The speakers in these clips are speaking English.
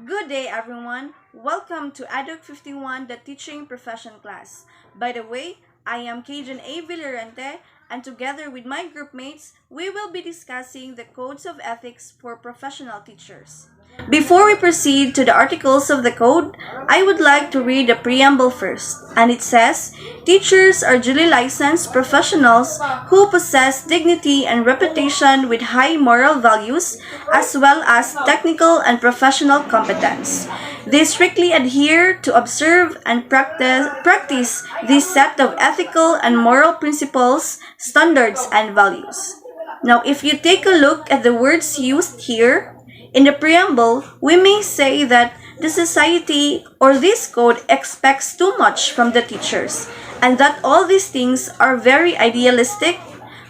Good day, everyone. Welcome to ADUC 51, the teaching profession class. By the way, I am Cajun A. Villarente, and together with my group mates, we will be discussing the codes of ethics for professional teachers. Before we proceed to the articles of the code, I would like to read the preamble first, and it says, teachers are duly licensed professionals who possess dignity and reputation with high moral values as well as technical and professional competence. They strictly adhere to observe and practice this set of ethical and moral principles, standards, and values. Now, if you take a look at the words used here, in the preamble, we may say that the society or this code expects too much from the teachers and that all these things are very idealistic.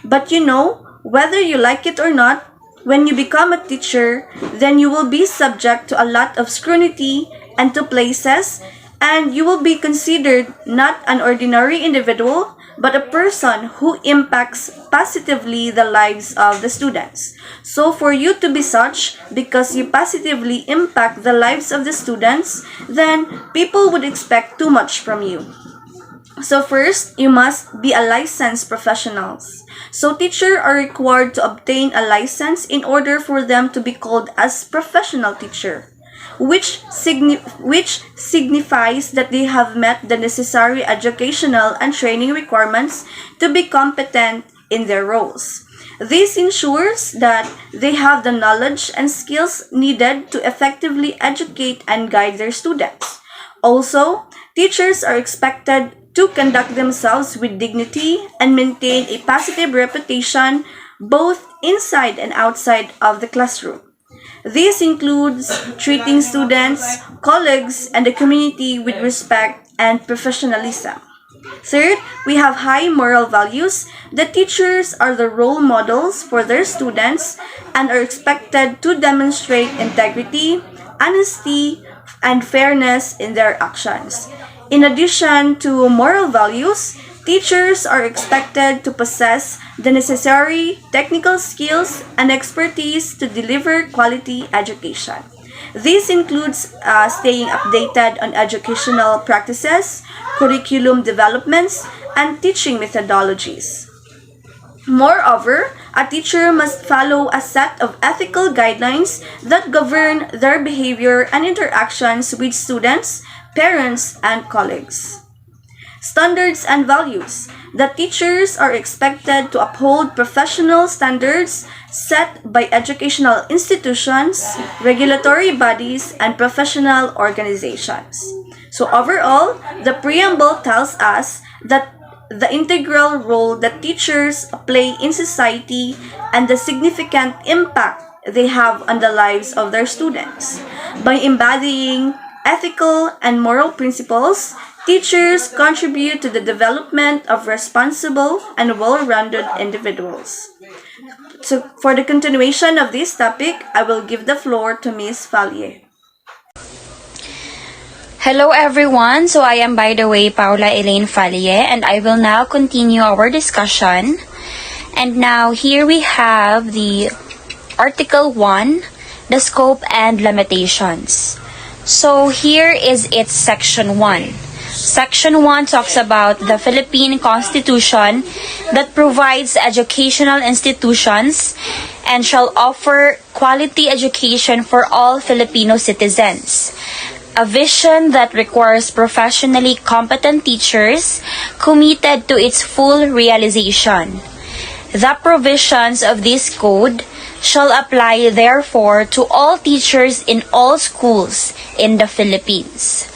But whether you like it or not, when you become a teacher, then you will be subject to a lot of scrutiny and to places, and you will be considered not an ordinary individual, but a person who impacts positively the lives of the students. So for you to be such, because you positively impact the lives of the students, then people would expect too much from you. So first, you must be a licensed professionals. So teachers are required to obtain a license in order for them to be called as professional teacher, which signifies that they have met the necessary educational and training requirements to be competent in their roles. This ensures that they have the knowledge and skills needed to effectively educate and guide their students. Also, teachers are expected to conduct themselves with dignity and maintain a positive reputation both inside and outside of the classroom. This includes treating students, colleagues, and the community with respect and professionalism. Third, we have high moral values. The teachers are the role models for their students and are expected to demonstrate integrity, honesty, and fairness in their actions. In addition to moral values, teachers are expected to possess the necessary technical skills and expertise to deliver quality education. This includes staying updated on educational practices, curriculum developments, and teaching methodologies. Moreover, a teacher must follow a set of ethical guidelines that govern their behavior and interactions with students, parents, and colleagues. Standards and values. The teachers are expected to uphold professional standards set by educational institutions, regulatory bodies, and professional organizations. So overall, the preamble tells us that the integral role that teachers play in society and the significant impact they have on the lives of their students. By embodying ethical and moral principles, teachers contribute to the development of responsible and well-rounded individuals. So, for the continuation of this topic, I will give the floor to Ms. Fallier. Hello everyone, so I am by the way Paula Elaine Fallier and I will now continue our discussion. And now here we have the Article 1, the scope and limitations. So here is its Section 1. Section 1 talks about the Philippine Constitution that provides educational institutions and shall offer quality education for all Filipino citizens. A vision that requires professionally competent teachers committed to its full realization. The provisions of this code shall apply therefore to all teachers in all schools in the Philippines.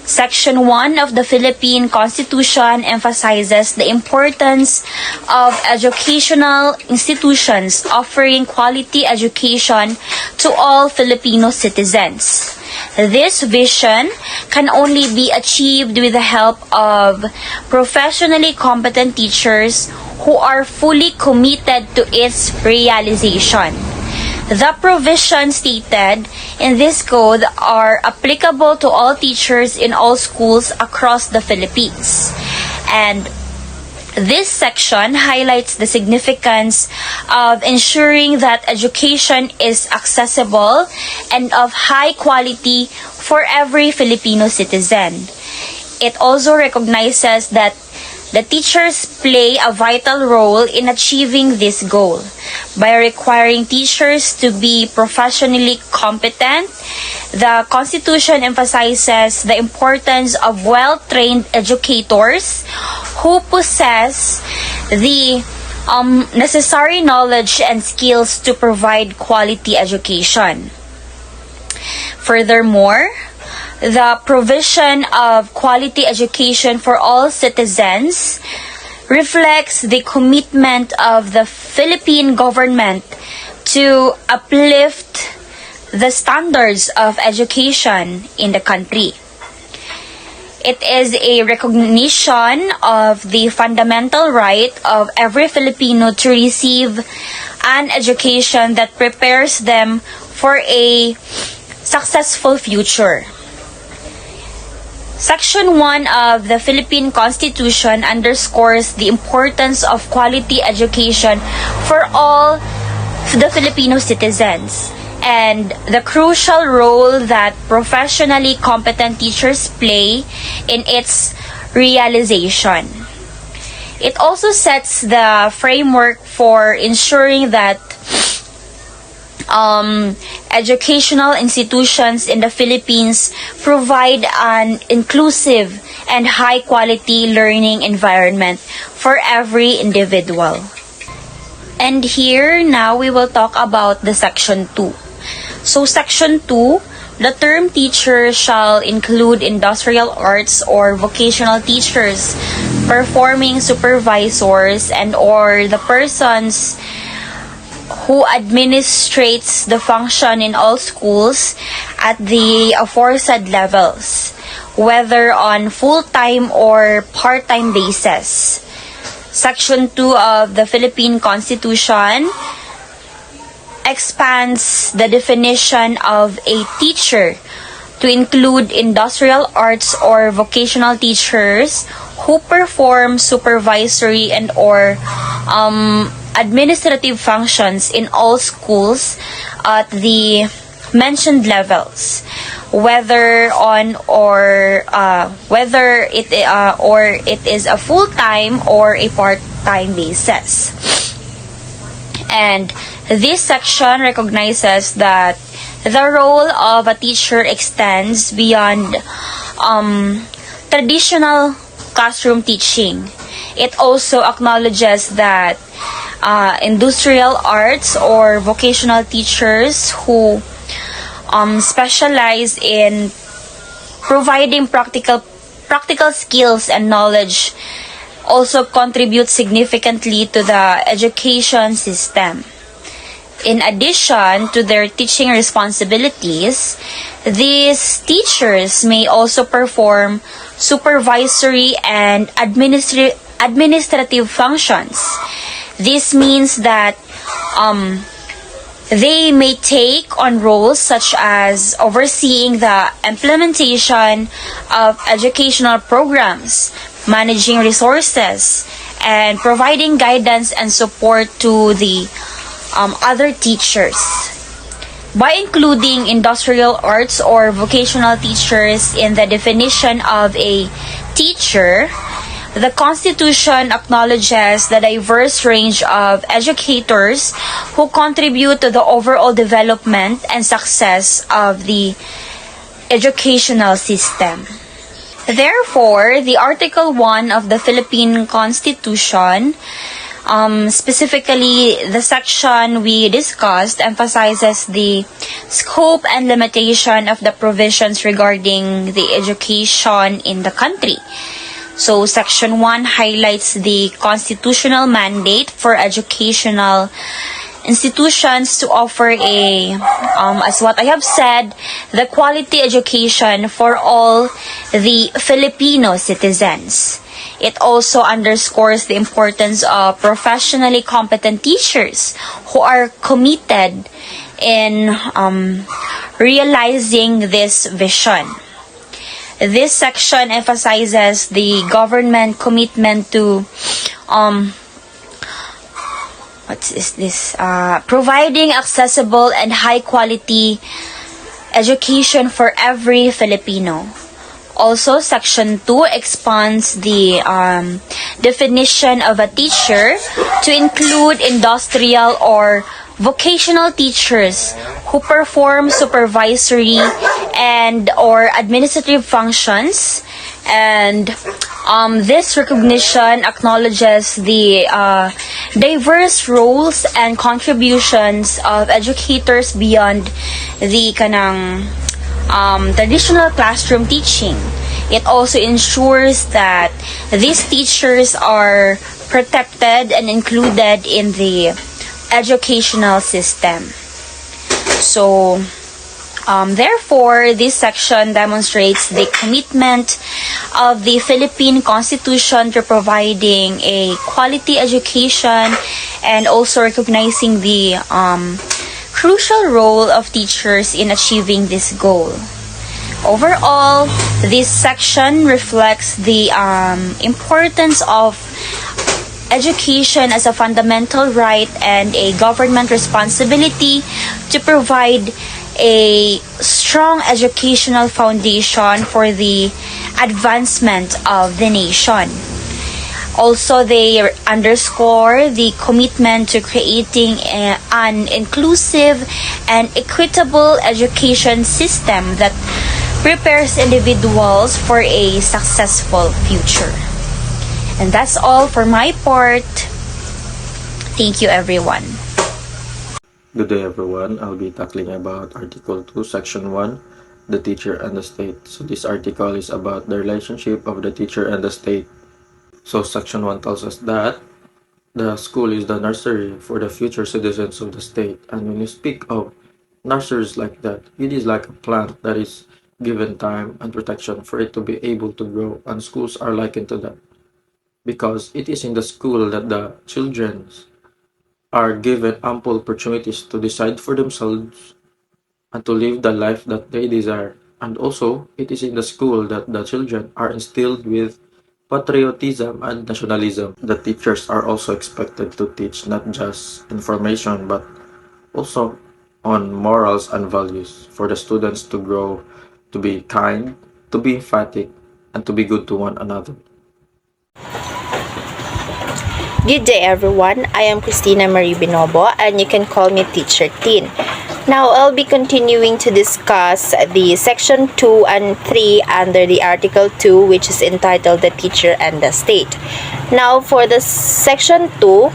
Section 1 of the Philippine Constitution emphasizes the importance of educational institutions offering quality education to all Filipino citizens. This vision can only be achieved with the help of professionally competent teachers who are fully committed to its realization. The provisions stated in this code are applicable to all teachers in all schools across the Philippines. And This section highlights the significance of ensuring that education is accessible and of high quality for every Filipino citizen. It also recognizes that the teachers play a vital role in achieving this goal. By requiring teachers to be professionally competent, the Constitution emphasizes the importance of well-trained educators who possess the necessary knowledge and skills to provide quality education. Furthermore, the provision of quality education for all citizens reflects the commitment of the Philippine government to uplift the standards of education in the country. It is a recognition of the fundamental right of every Filipino to receive an education that prepares them for a successful future. Section 1 of the Philippine Constitution underscores the importance of quality education for all the Filipino citizens and the crucial role that professionally competent teachers play in its realization. It also sets the framework for ensuring that educational institutions in the Philippines provide an inclusive and high-quality learning environment for every individual. And here, now we will talk about the Section 2. So, Section 2, the term teacher shall include industrial arts or vocational teachers, performing supervisors, and or the persons who administrates the function in all schools at the aforesaid levels, whether on full-time or part-time basis. Section 2 of the Philippine Constitution expands the definition of a teacher to include industrial arts or vocational teachers who perform supervisory and or administrative functions in all schools at the mentioned levels, whether on or whether it is a full-time or a part-time basis. And this section recognizes that the role of a teacher extends beyond traditional classroom teaching. It also acknowledges that industrial arts or vocational teachers who specialize in providing practical skills and knowledge also contribute significantly to the education system. In addition to their teaching responsibilities, these teachers may also perform supervisory and administrative functions. This means that they may take on roles such as overseeing the implementation of educational programs, managing resources, and providing guidance and support to the other teachers. By including industrial arts or vocational teachers in the definition of a teacher, the Constitution acknowledges the diverse range of educators who contribute to the overall development and success of the educational system. Therefore, the Article 1 of the Philippine Constitution, specifically the section we discussed, emphasizes the scope and limitation of the provisions regarding the education in the country. So, Section 1 highlights the constitutional mandate for educational institutions to offer as what I have said, the quality education for all the Filipino citizens. It also underscores the importance of professionally competent teachers who are committed in realizing this vision. This section emphasizes the government commitment to providing accessible and high quality education for every Filipino. Also, Section 2 expands the definition of a teacher to include industrial or vocational teachers who perform supervisory and or administrative functions, and this recognition acknowledges the diverse roles and contributions of educators beyond the traditional classroom teaching. It also ensures that these teachers are protected and included in the educational system. So, therefore, this section demonstrates the commitment of the Philippine Constitution to providing a quality education and also recognizing the crucial role of teachers in achieving this goal. Overall, this section reflects the importance of education as a fundamental right and a government responsibility to provide a strong educational foundation for the advancement of the nation. Also, they underscore the commitment to creating an inclusive and equitable education system that prepares individuals for a successful future. And that's all for my part. Thank you, everyone. Good day, everyone. I'll be tackling about Article 2, Section 1, the teacher and the state. So this article is about the relationship of the teacher and the state. So Section 1 tells us that the school is the nursery for the future citizens of the state. And when you speak of nurseries like that, it is like a plant that is given time and protection for it to be able to grow. And schools are likened to that, because it is in the school that the children are given ample opportunities to decide for themselves and to live the life that they desire. And also, it is in the school that the children are instilled with patriotism and nationalism. The teachers are also expected to teach not just information but also on morals and values for the students to grow, to be kind, to be emphatic, and to be good to one another. Good day, everyone. I am Christina Marie Binobo, and you can call me Teacher Tin. Now, I'll be continuing to discuss the Section 2 and 3 under the Article 2, which is entitled The Teacher and the State. Now, for the Section 2,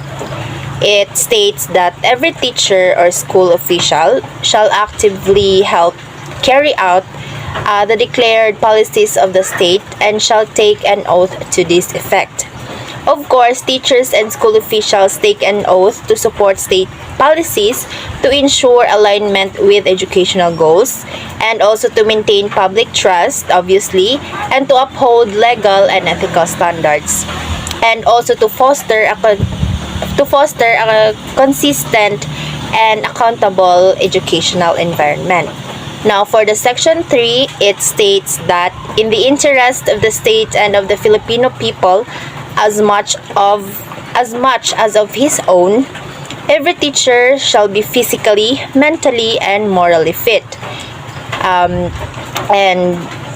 it states that every teacher or school official shall actively help carry out the declared policies of the state and shall take an oath to this effect. Of course, teachers and school officials take an oath to support state policies to ensure alignment with educational goals and also to maintain public trust, obviously, and to uphold legal and ethical standards, and also to foster a consistent and accountable educational environment. Now, for the Section 3, it states that in the interest of the state and of the Filipino people, as much as of his own, every teacher shall be physically, mentally, and morally fit.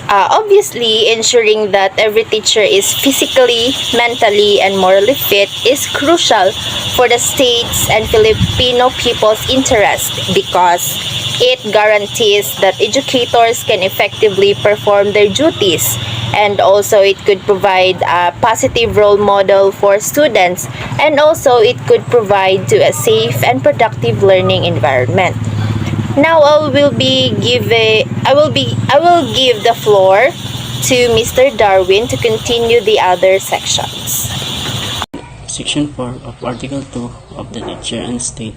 Obviously, ensuring that every teacher is physically, mentally, and morally fit is crucial for the state's and Filipino people's interest, because it guarantees that educators can effectively perform their duties, and also it could provide a positive role model for students, and also it could provide to a safe and productive learning environment. Now I will give the floor to Mr. Darwin to continue the other sections. Section 4 of Article 2 of the Teacher and State.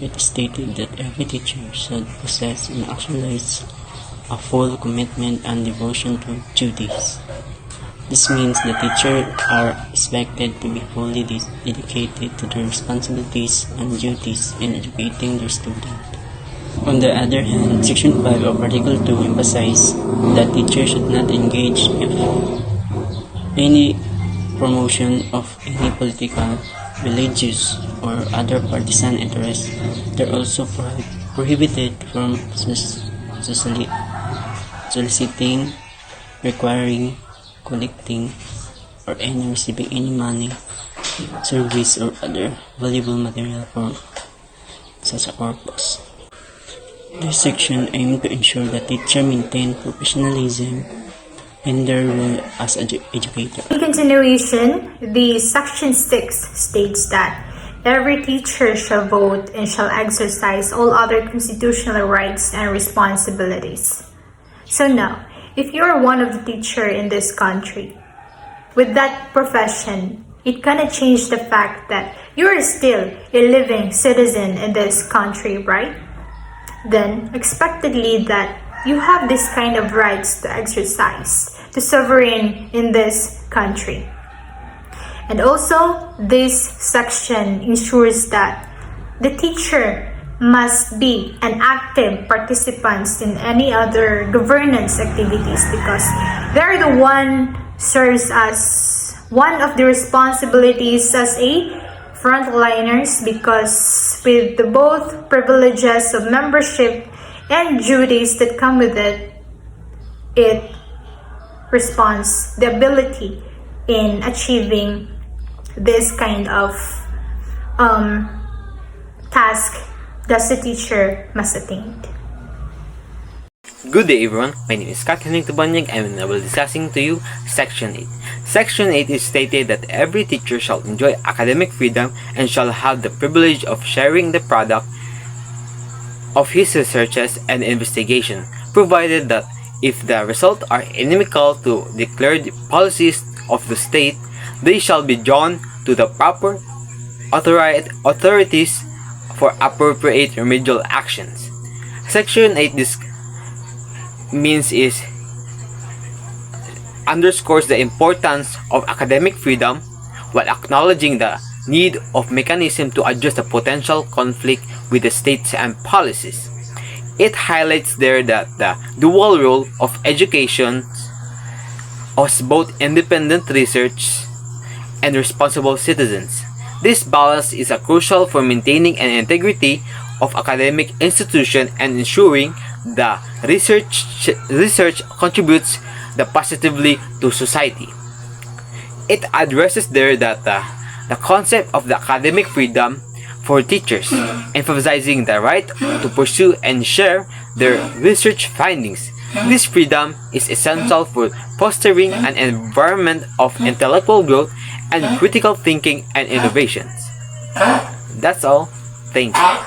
It is stated that every teacher should possess and actualize a full commitment and devotion to duties. This means the teachers are expected to be fully dedicated to their responsibilities and duties in educating their students. On the other hand, Section 5 of Article 2 emphasizes that teachers should not engage in any promotion of any political, religious, or other partisan interests. They're also prohibited from soliciting, requiring, collecting, or any receiving any money, service, or other valuable material for such a purpose. This section aims to ensure that teachers maintain professionalism in their role as educator. In continuation, the Section 6 states that every teacher shall vote and shall exercise all other constitutional rights and responsibilities. So now, if you are one of the teacher in this country, with that profession, it kind of changed the fact that you are still a living citizen in this country, right? Then, expectedly that you have this kind of rights to exercise, to sovereign in this country. And also, this section ensures that the teacher must be an active participant in any other governance activities because they're the one serves as one of the responsibilities as a frontliners, because with the both privileges of membership and duties that come with it, it responds the ability in achieving this kind of task that the teacher must attain. Good day everyone, my name is Kat Henning Tubanyag and I will be discussing to you Section 8. Section 8 is stated that every teacher shall enjoy academic freedom and shall have the privilege of sharing the product of his researches and investigation, provided that if the results are inimical to declared policies of the state, they shall be drawn to the proper authorities for appropriate remedial actions. Section 8 underscores the importance of academic freedom while acknowledging the need of mechanism to address the potential conflict with the states and policies. It highlights there that the dual role of education as both independent research and responsible citizens. This balance is crucial for maintaining an integrity of academic institution and ensuring the research contributes positively to society. It addresses there that the concept of the academic freedom for teachers, emphasizing the right to pursue and share their research findings. This freedom is essential for fostering an environment of intellectual growth and critical thinking and innovations. That's all. Thank you.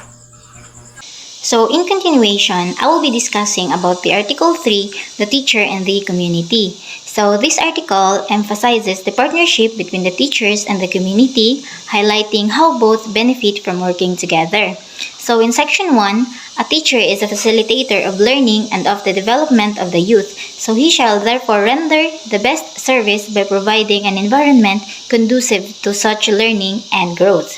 So, in continuation, I will be discussing about the Article 3, the teacher and the community. So, this article emphasizes the partnership between the teachers and the community, highlighting how both benefit from working together. So, in Section 1, a teacher is a facilitator of learning and of the development of the youth, so he shall therefore render the best service by providing an environment conducive to such learning and growth.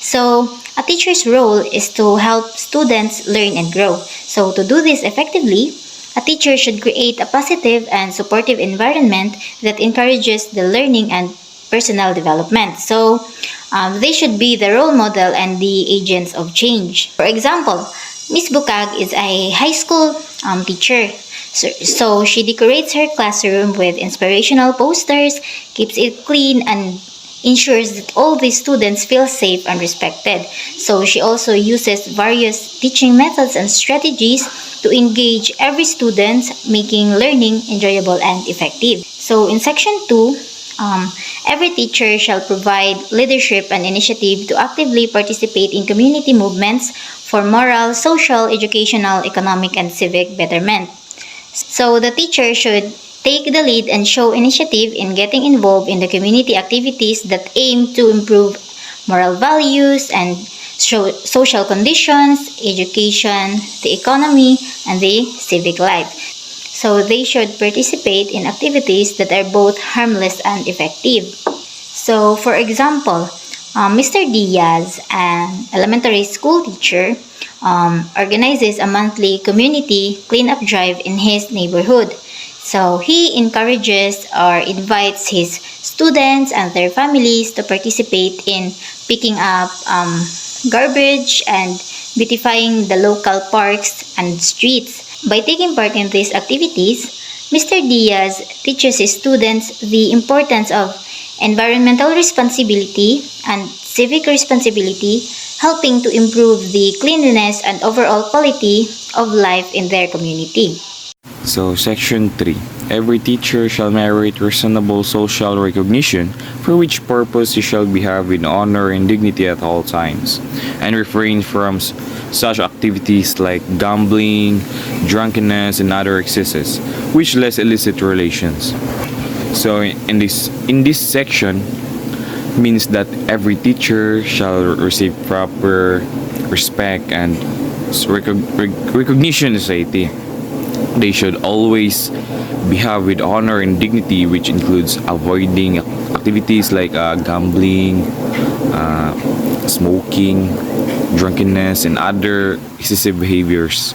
So, a teacher's role is to help students learn and grow. So, to do this effectively, a teacher should create a positive and supportive environment that encourages the learning and personal development. So, they should be the role model and the agents of change. For example, Miss Bukag is a high school teacher. So, she decorates her classroom with inspirational posters, keeps it clean, and ensures that all the students feel safe and respected. So she also uses various teaching methods and strategies to engage every student, making learning enjoyable and effective. So in Section 2, every teacher shall provide leadership and initiative to actively participate in community movements for moral, social, educational, economic, and civic betterment. So the teacher should take the lead and show initiative in getting involved in the community activities that aim to improve moral values and social conditions, education, the economy, and the civic life. So they should participate in activities that are both harmless and effective. So for example, Mr. Diaz, an elementary school teacher, organizes a monthly community cleanup drive in his neighborhood. So he encourages or invites his students and their families to participate in picking up garbage and beautifying the local parks and streets. By taking part in these activities, Mr. Diaz teaches his students the importance of environmental responsibility and civic responsibility, helping to improve the cleanliness and overall quality of life in their community. So, Section 3. Every teacher shall merit reasonable social recognition, for which purpose he shall behave with honor and dignity at all times, and refrain from such activities like gambling, drunkenness, and other excesses, which less illicit relations. So, in this section, means that every teacher shall receive proper respect and recognition in society. They should always behave with honor and dignity, which includes avoiding activities like gambling, smoking, drunkenness, and other excessive behaviors,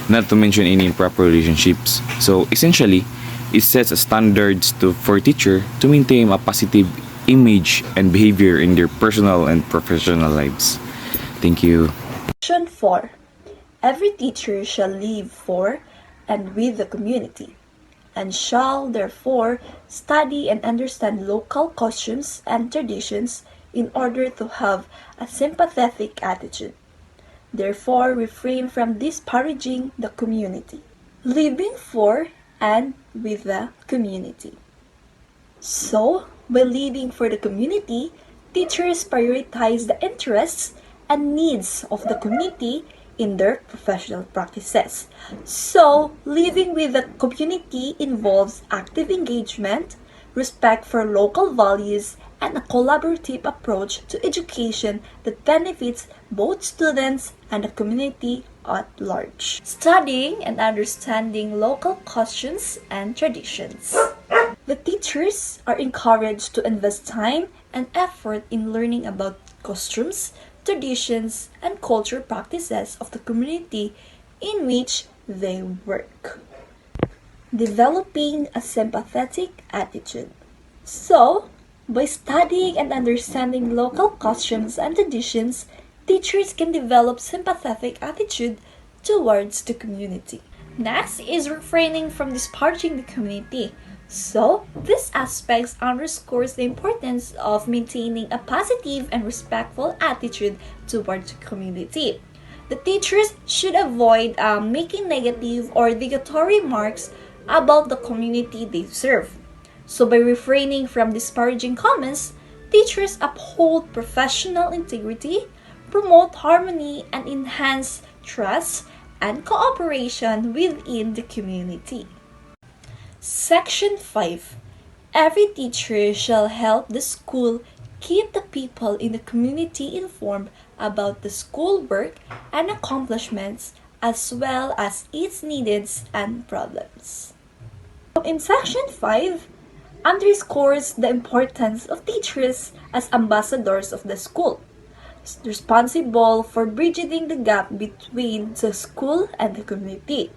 not to mention any improper relationships. So essentially, it sets standards for teacher to maintain a positive image and behavior in their personal and professional lives. Thank you. Section 4. Every teacher shall live for and with the community, and shall therefore study and understand local customs and traditions in order to have a sympathetic attitude. Therefore, refrain from disparaging the community. Living for and with the community. So, by living for the community, teachers prioritize the interests and needs of the community in their professional practices. So, living with the community involves active engagement, respect for local values, and a collaborative approach to education that benefits both students and the community at large. Studying and understanding local customs and traditions. The teachers are encouraged to invest time and effort in learning about customs, traditions, and culture practices of the community in which they work. Developing a sympathetic attitude. So, by studying and understanding local customs and traditions, teachers can develop sympathetic attitude towards the community. Next is refraining from disparaging the community. So, this aspect underscores the importance of maintaining a positive and respectful attitude towards the community. The teachers should avoid making negative or derogatory remarks about the community they serve. So, by refraining from disparaging comments, teachers uphold professional integrity, promote harmony, and enhance trust and cooperation within the community. Section 5. Every teacher shall help the school keep the people in the community informed about the school work and accomplishments as well as its needs and problems. In Section 5, underscores the importance of teachers as ambassadors of the school, responsible for bridging the gap between the school and the community.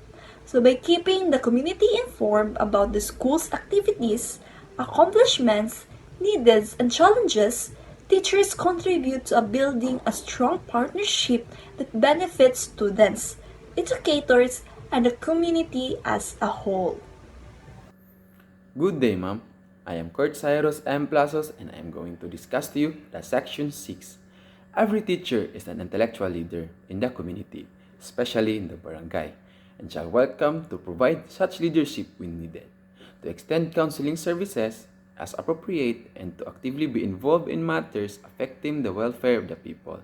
So by keeping the community informed about the school's activities, accomplishments, needs, and challenges, teachers contribute to building a strong partnership that benefits students, educators, and the community as a whole. Good day, ma'am. I am Kurt Cyrus M. Plazos and I am going to discuss to you the Section 6. Every teacher is an intellectual leader in the community, especially in the barangay, and shall welcome to provide such leadership when needed, to extend counseling services as appropriate, and to actively be involved in matters affecting the welfare of the people.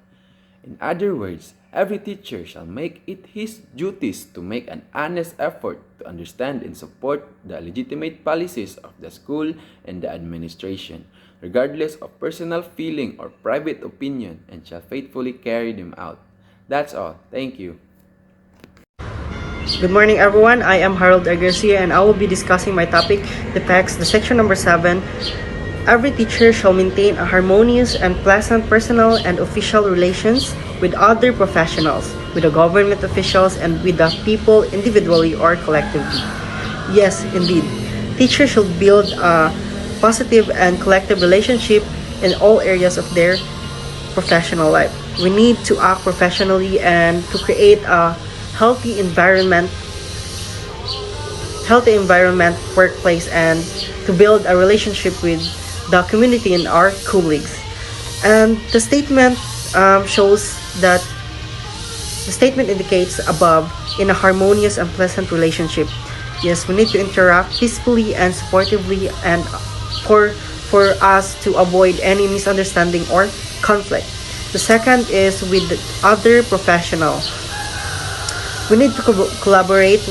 In other words, every teacher shall make it his duties to make an honest effort to understand and support the legitimate policies of the school and the administration, regardless of personal feeling or private opinion, and shall faithfully carry them out. That's all. Thank you. Good morning, everyone. I am Harold Garcia and I will be discussing my topic, the text, the section number 7. Every teacher shall maintain a harmonious and pleasant personal and official relations with other professionals, with the government officials, and with the people individually or collectively. Yes, indeed. Teachers should build a positive and collective relationship in all areas of their professional life. We need to act professionally and to create a healthy environment, workplace, and to build a relationship with the community and our colleagues. And the statement indicates above in a harmonious and pleasant relationship. Yes, we need to interact peacefully and supportively and for us to avoid any misunderstanding or conflict. The second is with the other professional. We need to collaborate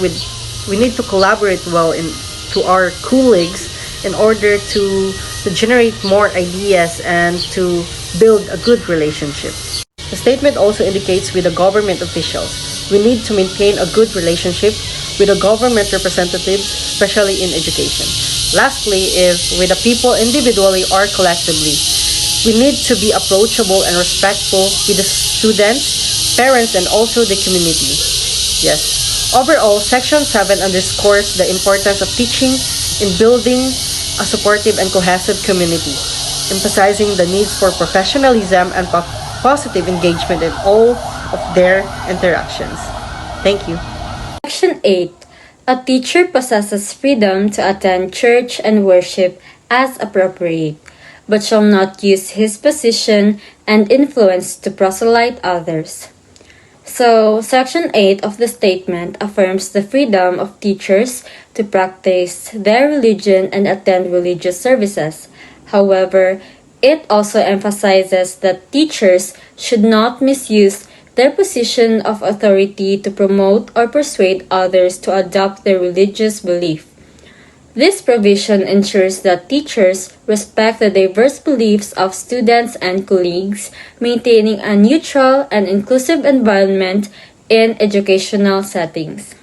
well to our colleagues in order to generate more ideas and to build a good relationship. The statement also indicates with the government officials. We need to maintain a good relationship with the government representatives, especially in education. Lastly is with the people individually or collectively. We need to be approachable and respectful with the students, parents, and also the community. Yes. Overall, Section 7 underscores the importance of teaching in building a supportive and cohesive community, emphasizing the need for professionalism and positive engagement in all of their interactions. Thank you. Section 8. A teacher possesses freedom to attend church and worship as appropriate, but shall not use his position and influence to proselyte others. So, Section 8 of the statement affirms the freedom of teachers to practice their religion and attend religious services. However, it also emphasizes that teachers should not misuse their position of authority to promote or persuade others to adopt their religious belief. This provision ensures that teachers respect the diverse beliefs of students and colleagues, maintaining a neutral and inclusive environment in educational settings.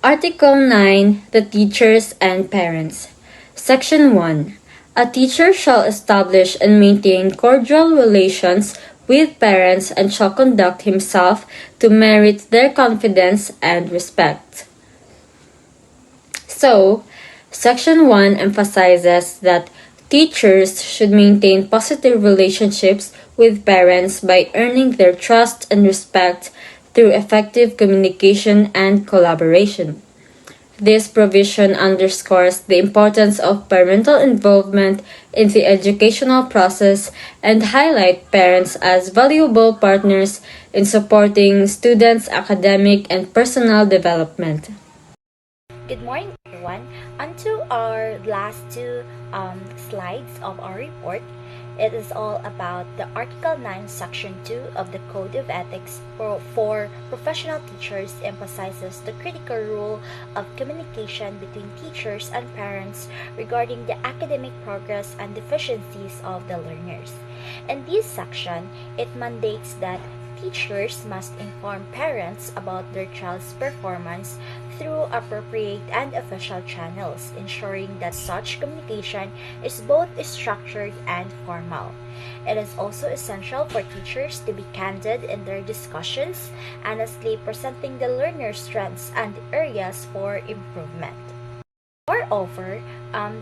Article 9. The Teachers and Parents. Section 1. A teacher shall establish and maintain cordial relations with parents and shall conduct himself to merit their confidence and respect. So, Section 1 emphasizes that teachers should maintain positive relationships with parents by earning their trust and respect through effective communication and collaboration. This provision underscores the importance of parental involvement in the educational process and highlights parents as valuable partners in supporting students' academic and personal development. Good morning, everyone. On to our last two slides of our report. It is all about the Article 9, Section 2 of the Code of Ethics for professional teachers emphasizes the critical role of communication between teachers and parents regarding the academic progress and deficiencies of the learners. In this section, it mandates that teachers must inform parents about their child's performance through appropriate and official channels, ensuring that such communication is both structured and formal. It is also essential for teachers to be candid in their discussions, honestly presenting the learner's strengths and areas for improvement. Moreover,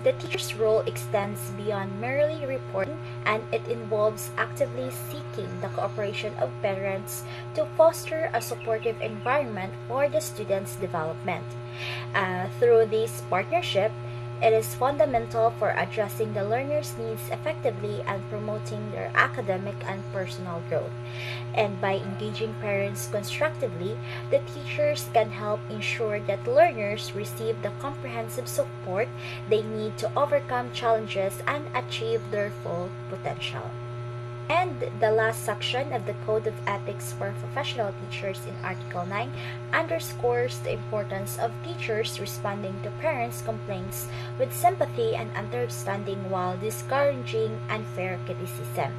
the teacher's role extends beyond merely reporting, and it involves actively seeking the cooperation of parents to foster a supportive environment for the student's development. Through this partnership, it is fundamental for addressing the learner's needs effectively and promoting their academic and personal growth. And by engaging parents constructively, the teachers can help ensure that learners receive the comprehensive support they need to overcome challenges and achieve their full potential. And the last section of the Code of Ethics for Professional Teachers in Article 9 underscores the importance of teachers responding to parents' complaints with sympathy and understanding while discouraging unfair criticism.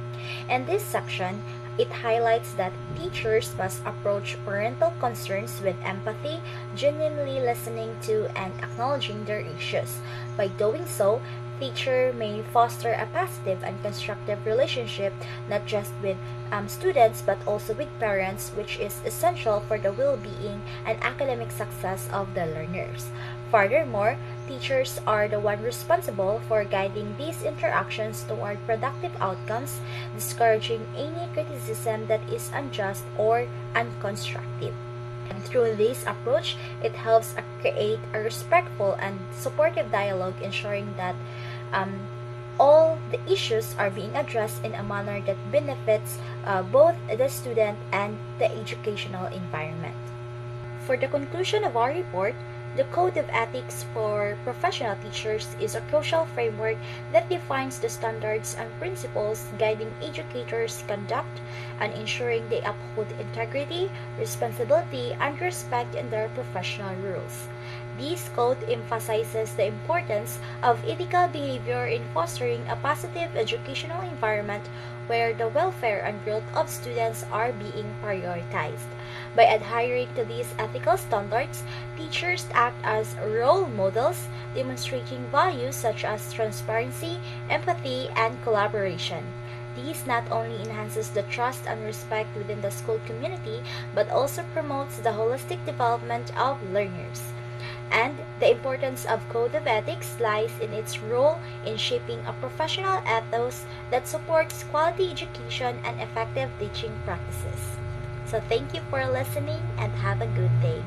In this section, it highlights that teachers must approach parental concerns with empathy, genuinely listening to and acknowledging their issues. By doing so, teacher may foster a positive and constructive relationship not just with students but also with parents, which is essential for the well-being and academic success of the learners. Furthermore, teachers are the one responsible for guiding these interactions toward productive outcomes, discouraging any criticism that is unjust or unconstructive. And through this approach, it helps create a respectful and supportive dialogue, ensuring that all the issues are being addressed in a manner that benefits both the student and the educational environment. For the conclusion of our report, the Code of Ethics for Professional Teachers is a crucial framework that defines the standards and principles guiding educators' conduct and ensuring they uphold integrity, responsibility, and respect in their professional roles. This code emphasizes the importance of ethical behavior in fostering a positive educational environment where the welfare and growth of students are being prioritized. By adhering to these ethical standards, teachers act as role models, demonstrating values such as transparency, empathy, and collaboration. This not only enhances the trust and respect within the school community, but also promotes the holistic development of learners. And the importance of Code of Ethics lies in its role in shaping a professional ethos that supports quality education and effective teaching practices. So thank you for listening and have a good day.